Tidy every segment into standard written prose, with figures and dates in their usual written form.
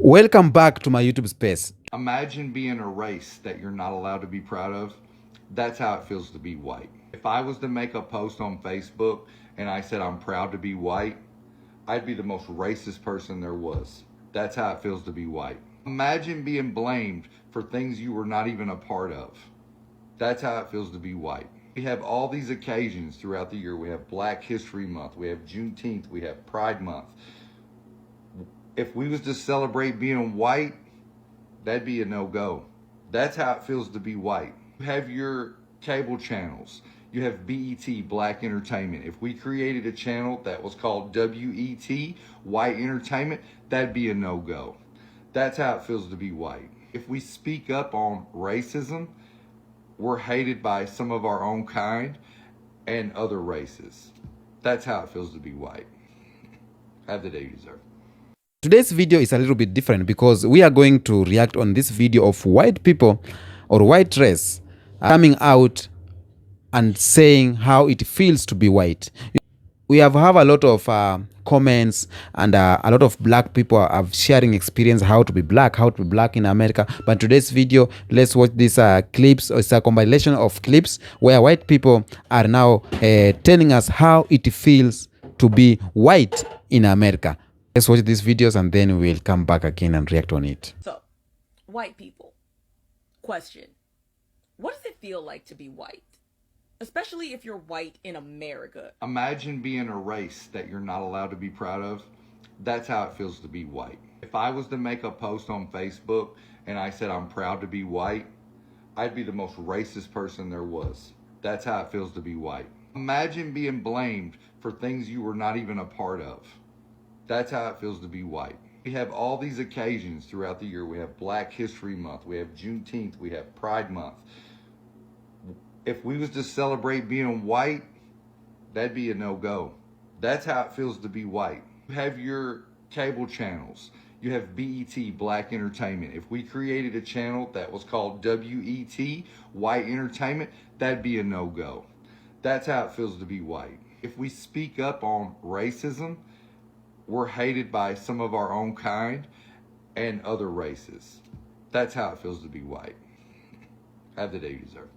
Welcome back to my YouTube space. Imagine being a race that you're not allowed to be proud of. That's how it feels to be white. If I was to make a post on Facebook and I said I'm proud to be white, I'd be the most racist person there was. That's how it feels to be white. Imagine being blamed for things you were not even a part of. That's how it feels to be white. We have all these occasions throughout the year. We have Black History Month, we have Juneteenth, we have Pride Month. If we was to celebrate being white, that'd be a no-go. That's how it feels to be white. You have your cable channels. You have BET, Black Entertainment. If we created a channel that was called WET, White Entertainment, that'd be a no-go. That's how it feels to be white. If we speak up on racism, we're hated by some of our own kind and other races. That's how it feels to be white. Have the day you deserve. Today's video is a little bit different because we are going to react on this video of white people or white race coming out and saying how it feels to be white. We have a lot of comments and a lot of black people are sharing experience how to be black in America. But today's video, let's watch these clips. It's a compilation of clips where white people are now telling us how it feels to be white in America. Let's watch these videos and then we'll come back again and react on it. So, white people. Question. What does it feel like to be white? Especially if you're white in America. Imagine being a race that you're not allowed to be proud of. That's how it feels to be white. If I was to make a post on Facebook and I said I'm proud to be white, I'd be the most racist person there was. That's how it feels to be white. Imagine being blamed for things you were not even a part of. That's how it feels to be white. We have all these occasions throughout the year. We have Black History Month, we have Juneteenth, we have Pride Month. If we was to celebrate being white, that'd be a no-go. That's how it feels to be white. You have your cable channels. You have BET, Black Entertainment. If we created a channel that was called WET, White Entertainment, that'd be a no-go. That's how it feels to be white. If we speak up on racism, we're hated by some of our own kind and other races. That's how it feels to be white. Have the day you deserve.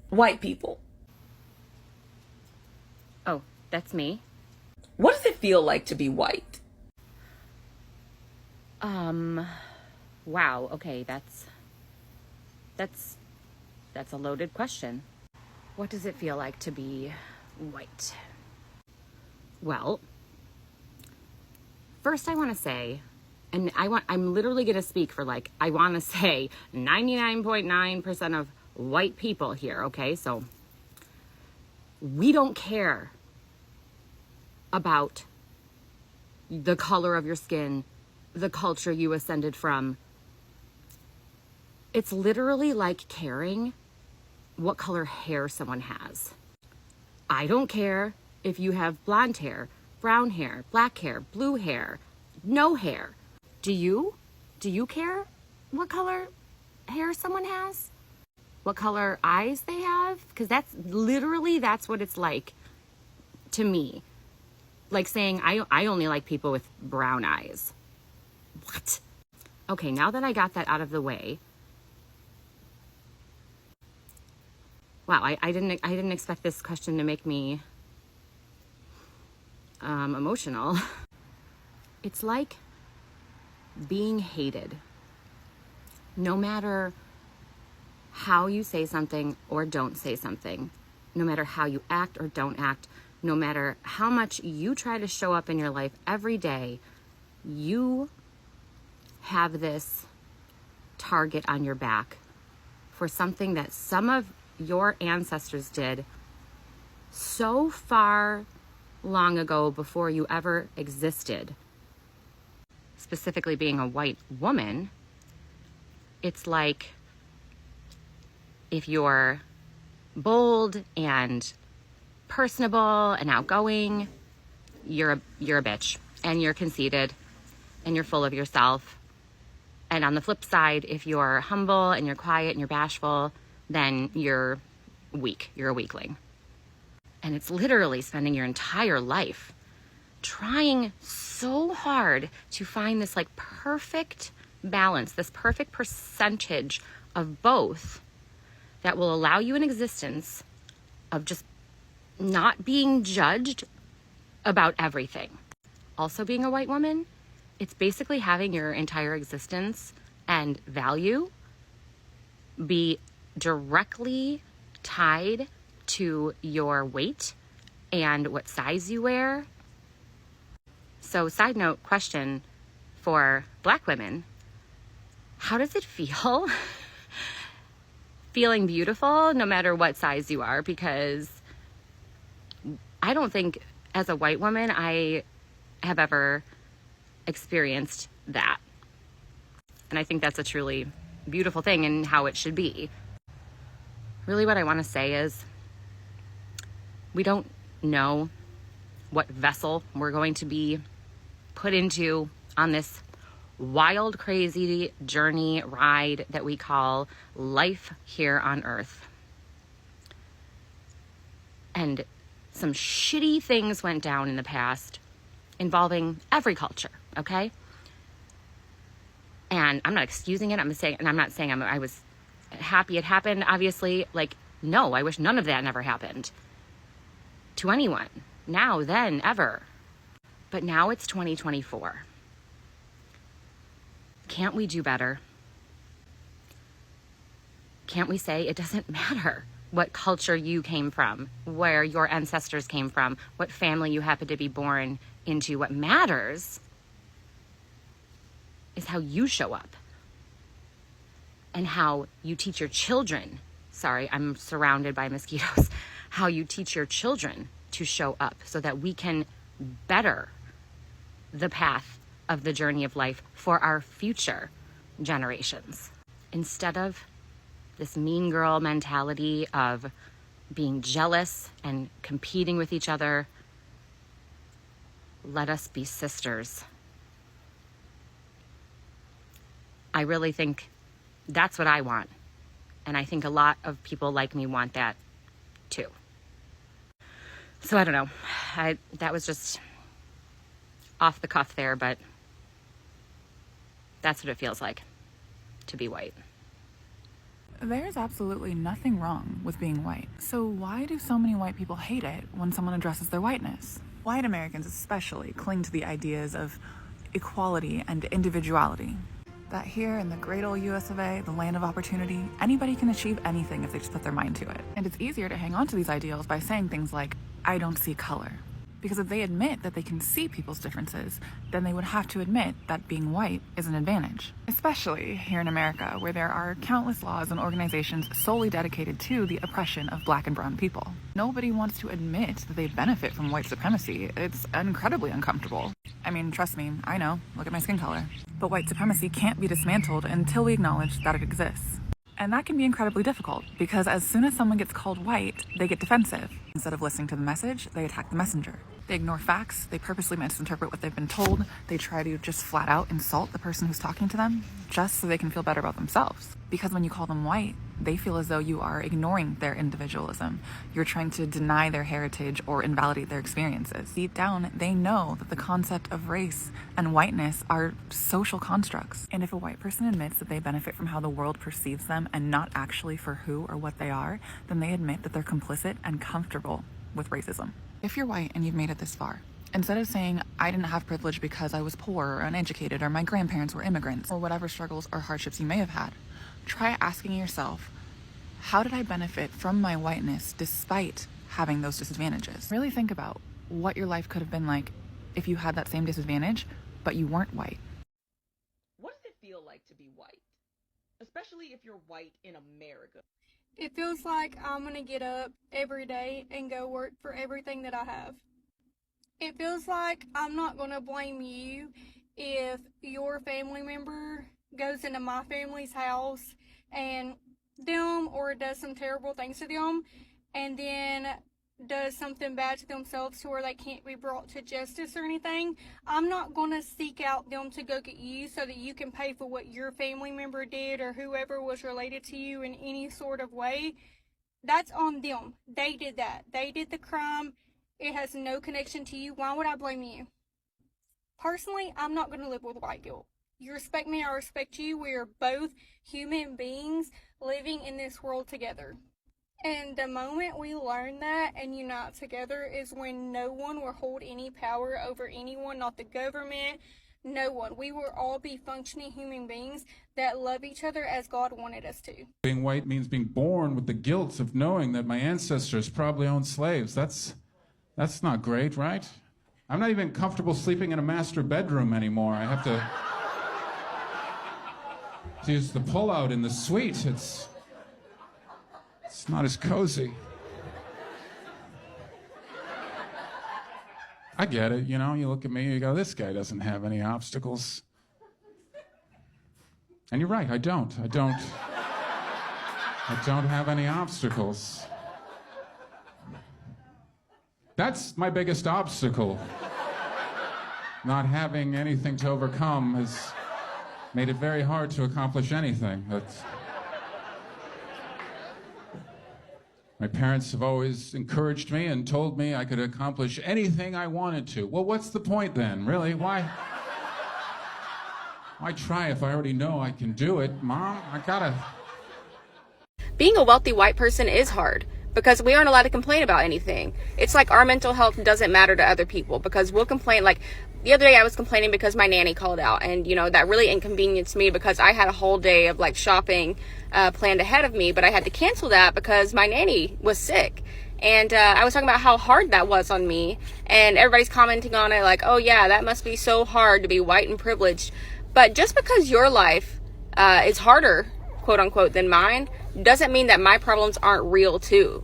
White people. Oh, that's me? What does it feel like to be white? Wow, okay, that's a loaded question. What does it feel like to be white? Well, first I want to say, and I'm literally going to speak for I want to say 99.9% of white people here, okay? So we don't care about the color of your skin, the culture you ascended from. It's literally like caring what color hair someone has. I don't care if you have blonde hair, brown hair, black hair, blue hair, no hair. Do you? Do you care what color hair someone has? What color eyes they have? Because that's what it's like to me. Like saying I only like people with brown eyes. What? Okay, now that I got that out of the way. Wow, I didn't expect this question to make me emotional. It's like being hated. No matter how you say something or don't say something, no matter how you act or don't act, no matter how much you try to show up in your life every day, you have this target on your back for something that some of your ancestors did so far long ago before you ever existed. Specifically being a white woman, it's like if you're bold and personable and outgoing, you're a bitch and you're conceited and you're full of yourself. And on the flip side, if you're humble and you're quiet and you're bashful, then you're weak. You're a weakling. And it's literally spending your entire life trying so hard to find this like perfect balance, this perfect percentage of both that will allow you an existence of just not being judged about everything. Also, being a white woman, it's basically having your entire existence and value be directly tied to your weight and what size you wear. So, side note question for Black women, how does it feel feeling beautiful no matter what size you are? Because I don't think as a white woman I have ever experienced that. And I think that's a truly beautiful thing and how it should be. Really what I want to say is we don't know what vessel we're going to be put into on this wild, crazy journey ride that we call life here on Earth. And some shitty things went down in the past involving every culture, okay? And I'm not excusing it. I'm not saying I was happy it happened. Obviously, like, no, I wish none of that never happened to anyone, now, then, ever. But now it's 2024. Can't we do better? Can't we say it doesn't matter what culture you came from, where your ancestors came from, what family you happen to be born into? What matters is how you show up and how you teach your children. Sorry, I'm surrounded by mosquitoes. How you teach your children to show up so that we can better the path of the journey of life for our future generations. Instead of this mean girl mentality of being jealous and competing with each other, let us be sisters. I really think that's what I want. And I think a lot of people like me want that too. So I don't know. That was just off the cuff there, but that's what it feels like to be white. There's absolutely nothing wrong with being white. So why do so many white people hate it when someone addresses their whiteness? White Americans especially cling to the ideas of equality and individuality. That here in the great old US of A, the land of opportunity, anybody can achieve anything if they just put their mind to it. And it's easier to hang on to these ideals by saying things like, I don't see color. Because if they admit that they can see people's differences, then they would have to admit that being white is an advantage. Especially here in America, where there are countless laws and organizations solely dedicated to the oppression of Black and brown people. Nobody wants to admit that they benefit from white supremacy. It's incredibly uncomfortable. I mean, trust me, I know, look at my skin color. But white supremacy can't be dismantled until we acknowledge that it exists. And that can be incredibly difficult, because as soon as someone gets called white, they get defensive. Instead of listening to the message, they attack the messenger. They ignore facts, they purposely misinterpret what they've been told, they try to just flat out insult the person who's talking to them, just so they can feel better about themselves. Because when you call them white, they feel as though you are ignoring their individualism. You're trying to deny their heritage or invalidate their experiences. Deep down, they know that the concept of race and whiteness are social constructs. And if a white person admits that they benefit from how the world perceives them and not actually for who or what they are, then they admit that they're complicit and comfortable with racism. If you're white and you've made it this far, instead of saying, I didn't have privilege because I was poor or uneducated or my grandparents were immigrants or whatever struggles or hardships you may have had, try asking yourself, how did I benefit from my whiteness despite having those disadvantages? Really think about what your life could have been like if you had that same disadvantage, but you weren't white. What does it feel like to be white? Especially if you're white in America. It feels like I'm going to get up every day and go work for everything that I have. It feels like I'm not going to blame you if your family member goes into my family's house and them or does some terrible things to them and then does something bad to themselves to where they can't be brought to justice or anything. I'm not going to seek out them to go get you so that you can pay for what your family member did or whoever was related to you in any sort of way. That's on them. They did that. They did the crime. It has no connection to you. Why would I blame you? Personally, I'm not going to live with white guilt. You respect me, I respect you. We are both human beings living in this world together. And the moment we learn that and unite together is when no one will hold any power over anyone, not the government, no one. We will all be functioning human beings that love each other as God wanted us to. Being white means being born with the guilt of knowing that my ancestors probably owned slaves. That's not great, right? I'm not even comfortable sleeping in a master bedroom anymore. I have to use the pull-out in the suite. It's not as cozy. I get it, you know, you look at me, you go, this guy doesn't have any obstacles. And you're right, I don't have any obstacles. That's my biggest obstacle. Not having anything to overcome has made it very hard to accomplish anything. My parents have always encouraged me and told me I could accomplish anything I wanted to. Well, what's the point then, really? Why try if I already know I can do it? Mom, Being a wealthy white person is hard because we aren't allowed to complain about anything. It's like our mental health doesn't matter to other people because we'll complain. Like the other day I was complaining because my nanny called out, and you know, that really inconvenienced me because I had a whole day of like shopping planned ahead of me, but I had to cancel that because my nanny was sick. And I was talking about how hard that was on me, and everybody's commenting on it like, oh yeah, that must be so hard to be white and privileged. But just because your life is harder, quote unquote, than mine, doesn't mean that my problems aren't real too.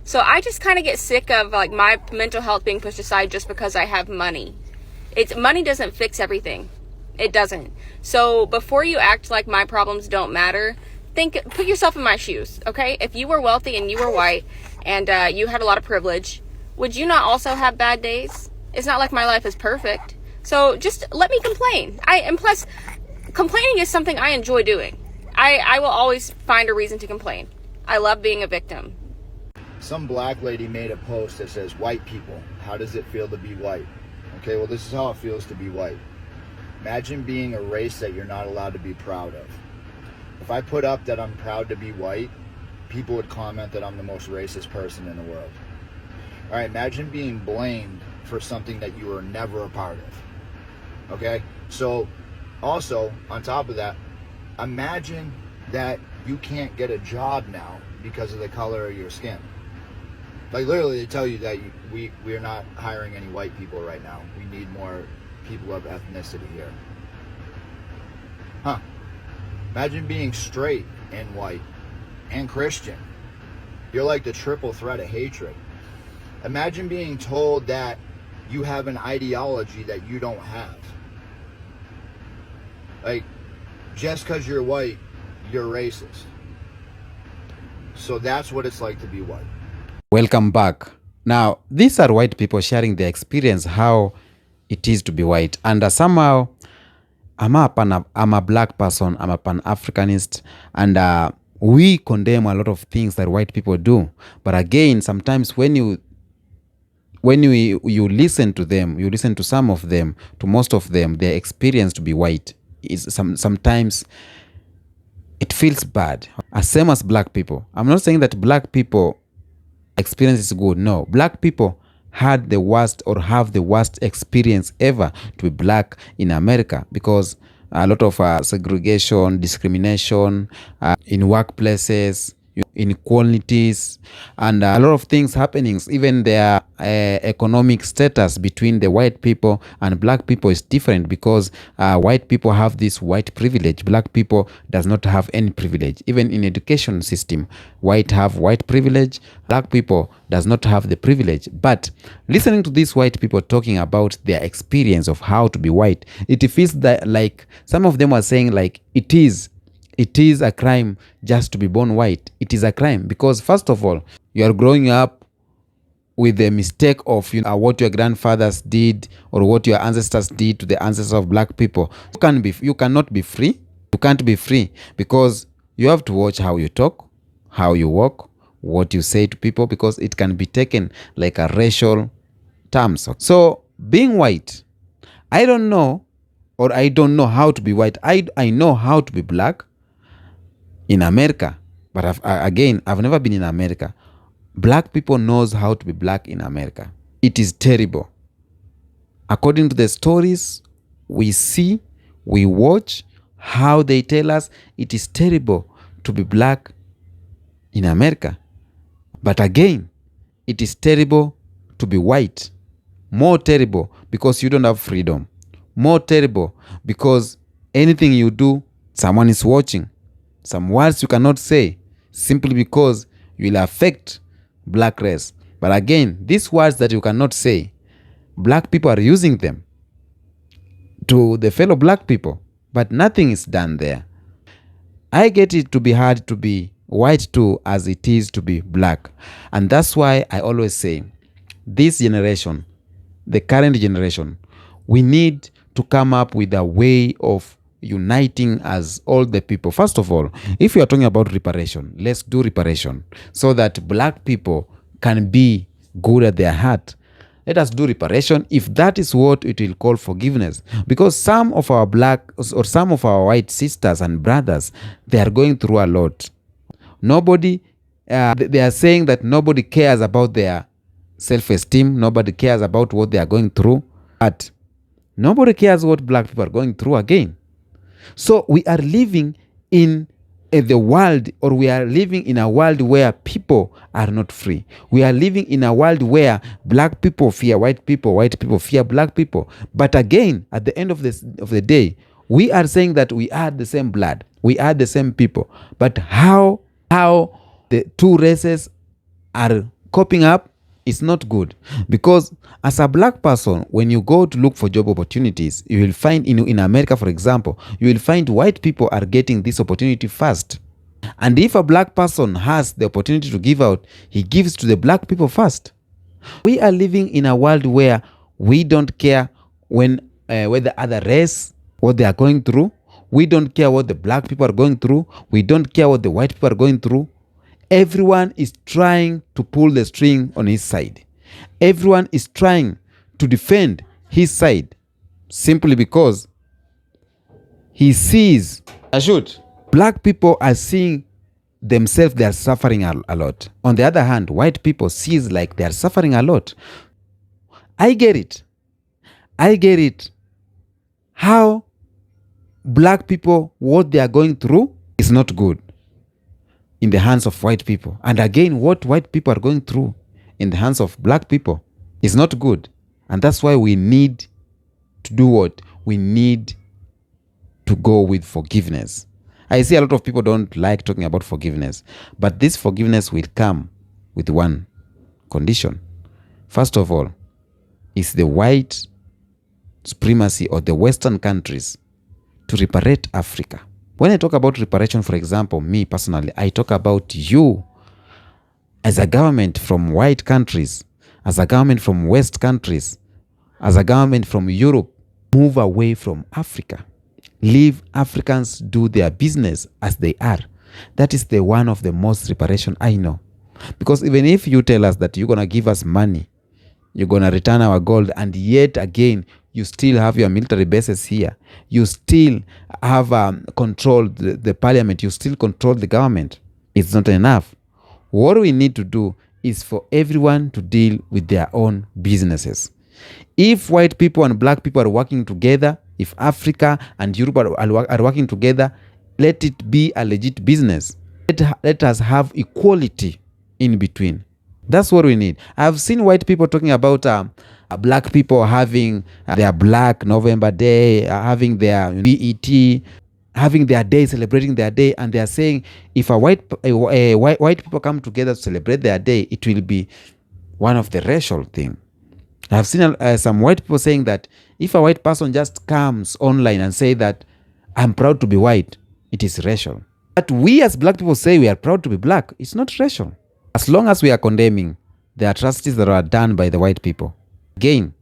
So I just kind of get sick of like my mental health being pushed aside just because I have money. Money doesn't fix everything. It doesn't. So before you act like my problems don't matter, put yourself in my shoes, okay? If you were wealthy and you were white and you had a lot of privilege, would you not also have bad days? It's not like my life is perfect. So just let me complain. And plus, complaining is something I enjoy doing. I will always find a reason to complain. I love being a victim. Some black lady made a post that says, white people, how does it feel to be white? Okay, well, this is how it feels to be white. Imagine being a race that you're not allowed to be proud of. If I put up that I'm proud to be white, people would comment that I'm the most racist person in the world. All right, imagine being blamed for something that you were never a part of. Okay, so also, on top of that, imagine that you can't get a job now because of the color of your skin. Like literally they tell you that we are not hiring any white people right now. We need more people of ethnicity here. Huh. Imagine being straight and white and Christian. You're like the triple threat of hatred. Imagine being told that you have an ideology that you don't have. Like, just because you're white, you're racist. So that's what it's like to be white. Welcome back. Now, these are white people sharing their experience, how it is to be white. And somehow, I'm a black person, I'm a Pan-Africanist, and we condemn a lot of things that white people do. But again, sometimes when you listen to them, you listen to some of them, to most of them, their experience to be white is sometimes it feels bad. Same as black people. I'm not saying that black people experience is good. No, black people had the worst or have the worst experience ever to be black in America, because a lot of segregation, discrimination in workplaces, inequalities, and a lot of things happening. Even their economic status between the white people and black people is different, because white people have this white privilege. Black people does not have any privilege. Even in education system, white have white privilege, black people does not have the privilege. But listening to these white people talking about their experience of how to be white, it feels that like some of them are saying like it is a crime just to be born white. It is a crime because, first of all, you are growing up with the mistake of what your grandfathers did or what your ancestors did to the ancestors of black people. You cannot be free. You can't be free because you have to watch how you talk, how you walk, what you say to people, because it can be taken like a racial terms. So being white, I don't know, or I don't know how to be white. I know how to be black in America, but I've never been in America. Black people knows how to be black in America. It is terrible. According to the stories we see, we watch, how they tell us, it is terrible to be black in America. But again, it is terrible to be white. More terrible because you don't have freedom. More terrible because anything you do, someone is watching. Some words you cannot say simply because you will affect black race. But again, these words that you cannot say, black people are using them to the fellow black people, but nothing is done there. I get it to be hard to be white too as it is to be black. And that's why I always say, this generation, the current generation, we need to come up with a way of uniting as all the people. First of all, if you are talking about reparation, let's do reparation so that black people can be good at their heart. Let us do reparation if that is what it will call forgiveness. Because some of our black or some of our white sisters and brothers, they are going through a lot. Nobody, they are saying that nobody cares about their self-esteem. Nobody cares about what they are going through. But nobody cares what black people are going through again. So we are living in the world, or we are living in a world where people are not free. We are living in a world where black people fear white people fear black people. But again, at the end of the day, we are saying that we are the same blood, we are the same people. But how the two races are coping up is not good. Because as a black person, when you go to look for job opportunities, you will find in America, for example, you will find white people are getting this opportunity first. And if a black person has the opportunity to give out, he gives to the black people first. We are living in a world where we don't care whether other race, what they are going through. We don't care what the black people are going through. We don't care what the white people are going through. Everyone is trying to pull the string on his side. Everyone is trying to defend his side simply because he sees black people are seeing themselves, they are suffering a lot. On the other hand, white people sees like they are suffering a lot. I get it. How black people, what they are going through is not good in the hands of white people. And again, what white people are going through in the hands of black people is not good. And that's why we need to do what? We need to go with forgiveness. I see a lot of people don't like talking about forgiveness, but this forgiveness will come with one condition. First of all, is the white supremacy or the Western countries to reparate Africa. When I talk about reparation, for example, me personally, I talk about you as a government from white countries, as a government from West countries, as a government from Europe, move away from Africa. Leave Africans do their business as they are. That is the one of the most reparation I know. Because even if you tell us that you're going to give us money, you're going to return our gold, and yet again, you still have your military bases here. You still have controlled the parliament. You still control the government. It's not enough. What we need to do is for everyone to deal with their own businesses. If white people and black people are working together, if Africa and Europe are working together, let it be a legit business. Let us have equality in between. That's what we need. I've seen white people talking about black people having their Black November Day, having their BET, having their day, celebrating their day, and they are saying if white people come together to celebrate their day, it will be one of the racial thing. I've seen some white people saying that if a white person just comes online and say that I'm proud to be white, it is racial. But we as black people say we are proud to be black, it's not racial. As long as we are condemning the atrocities that are done by the white people, again,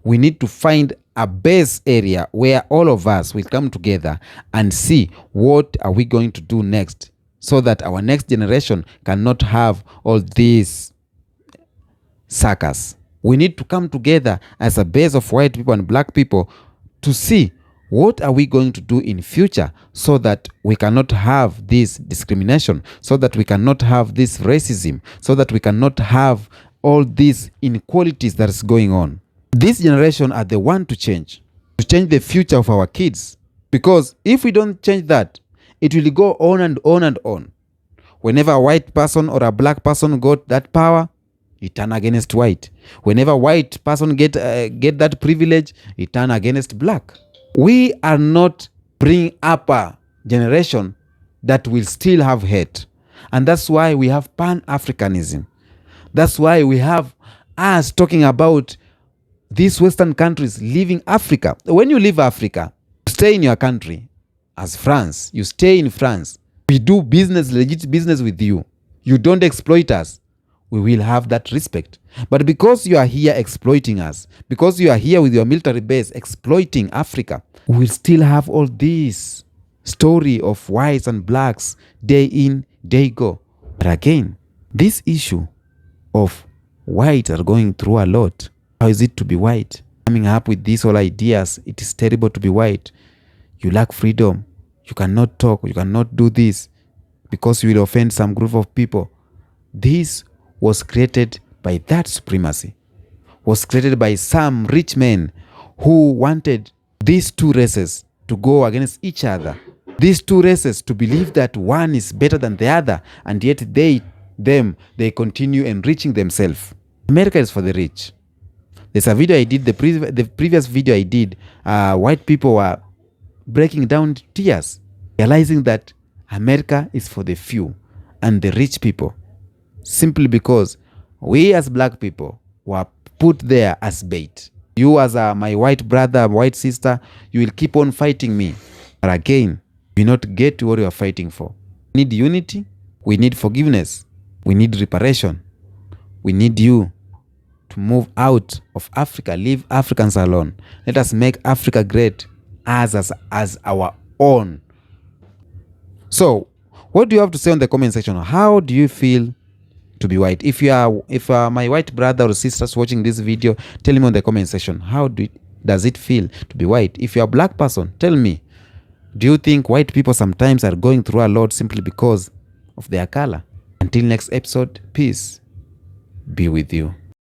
we need to find a base area where all of us will come together and see what are we going to do next, so that our next generation cannot have all these circus. We need to come together as a base of white people and black people to see what are we going to do in future so that we cannot have this discrimination, so that we cannot have this racism, so that we cannot have all these inequalities that is going on. This generation are the one to change the future of our kids. Because if we don't change that, it will go on and on and on. Whenever a white person or a black person got that power, it turn against white. Whenever white person get that privilege, it turn against black. We are not bringing up a generation that will still have hate. And that's why we have Pan-Africanism. That's why we have us talking about these Western countries leaving Africa. When you leave Africa, you stay in your country. As France, you stay in France. We do business, legit business with you. You don't exploit us. We will have that respect. But because you are here exploiting us, because you are here with your military base exploiting Africa, we will still have all this story of whites and blacks day in, day go. But again, this issue of whites are going through a lot. How is it to be white? Coming up with these whole ideas, it is terrible to be white. You lack freedom. You cannot talk. You cannot do this because you will offend some group of people. This was created by that supremacy. Was created by some rich men who wanted these two races to go against each other. These two races to believe that one is better than the other, and yet they continue enriching themselves. America is for the rich. There's a video I did, the previous video I did, white people were breaking down tears, realizing that America is for the few and the rich people, simply because we as black people were put there as bait. You as my white brother, white sister, you will keep on fighting me. But again, you not get what you are fighting for. We need unity. We need forgiveness. We need reparation. We need you to move out of Africa. Leave Africans alone. Let us make Africa great as our own. So, what do you have to say on the comment section? How do you feel to be white? If you are my white brother or sisters watching this video, tell me on the comment section, how does it feel to be white? If you are a black person, tell me, do you think white people sometimes are going through a lot simply because of their color? Until next episode, peace be with you.